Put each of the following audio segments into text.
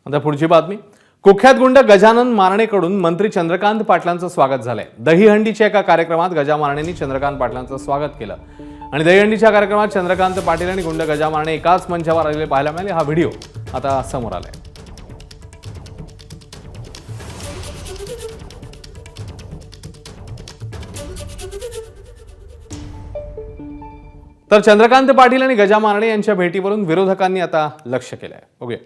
आता पुढची बातमी। कुख्यात गुंड गजानन मारणेकडून मंत्री चंद्रकांत पाटलांचं स्वागत झालंय। दहीहंडीच्या एका कार्यक्रमात गजा मारणेंनी चंद्रकांत पाटलांचं स्वागत केलं आणि दहीहंडीच्या कार्यक्रमात चंद्रकांत पाटील आणि गुंड गजा मारणे एकाच मंचावर आलेले पाहायला मिळाले। हा व्हिडिओ आता समोर आलाय। तर चंद्रकांत पाटील आणि गजा मारणे यांच्या भेटीवरून विरोधकांनी आता लक्ष केलंय। बघूया।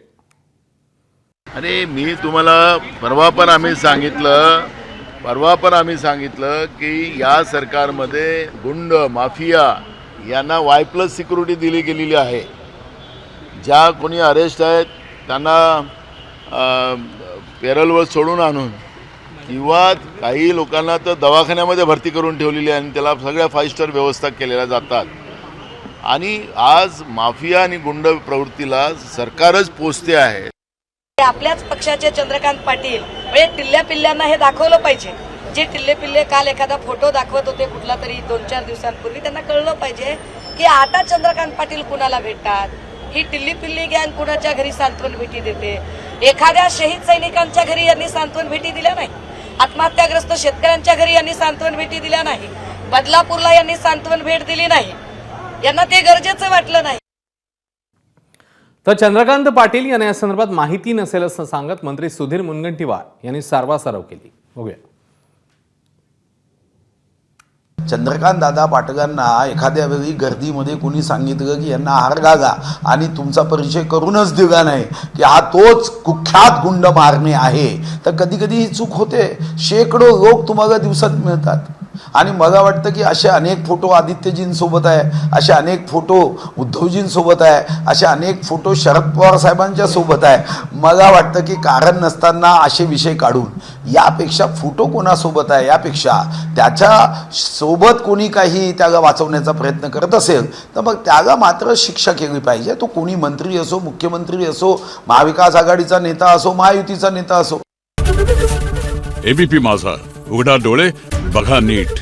अरे मी तुम्हाला परवा पण आम्ही सांगितलं की या सरकारमध्ये गुंड माफिया यांना Y+ सिक्युरिटी दिली गेलेली आहे। ज्या कोणी अरेस्ट आहेत त्यांना पेरोलवर सोडून आणून किंवा काही लोकांना तर दवाखान्यामध्ये भरती करून ठेवलेली आहे आणि त्याला सगळ्या 5 स्टार व्यवस्था केलेल्या जातात। आणि आज माफिया आणि गुंड प्रवृत्तीला सरकारच पोचते आहे। आपल्याच पक्षाचे चंद्रकांत पाटील म्हणजे टिल्ल्या पिल्ल्यांना हे दाखवलं पाहिजे। जे टिल्ले पिल्ले काल एखादा फोटो दाखवत होते कुठला तरी 2-4 दिवसांपूर्वी, त्यांना कळलं पाहिजे की आता चंद्रकांत पाटील कुणाला भेटतात। ही टिल्ली पिल्ली गँग कुणाच्या घरी सांत्वन भेटी देते। एखाद्या शहीद सैनिकांच्या घरी यांनी सांत्वन भेटी दिल्या नाही, आत्महत्याग्रस्त शेतकऱ्यांच्या घरी यांनी सांत्वन भेटी दिल्या नाही, बदलापूरला यांनी सांत्वन भेट दिली नाही, यांना ते गरजेचं वाटलं नाही। तर चंद्रकांत पाटील यांना या संदर्भात माहिती नसेल असं सांगत मंत्री सुधीर मुनगंटीवार यांनी सारवासारव केली। बघूया। चंद्रकांत दादा पाटलांना एखाद्या वेळी गर्दीमध्ये कोणी सांगितलं की यांना हार घाला आणि तुमचा परिचय करूनच दिला नाही की हा तोच कुख्यात गुंड मारणे आहे, तर कधी कधी ही चूक होते। शेकडो लोक तुम्हाला दिवसात मिळतात आणि मला वाटतं की असे अनेक फोटो आदित्यजींसोबत आहे, असे अनेक फोटो उद्धवजींसोबत आहे, असे अनेक फोटो शरद पवार साहेबांच्या सोबत आहे। मला वाटतं की कारण नसताना असे विषय काढून यापेक्षा फोटो कोणासोबत आहे यापेक्षा त्याच्या सोबत कोणी काही त्याला वाचवण्याचा प्रयत्न करत असेल तर मग त्याला मात्र शिक्षा केली पाहिजे। तो कोणी मंत्री असो, मुख्यमंत्री असो, महाविकास आघाडीचा नेता असो, महायुतीचा नेता असो। एबीपी माझा, उघडा डोळे बघा नीट।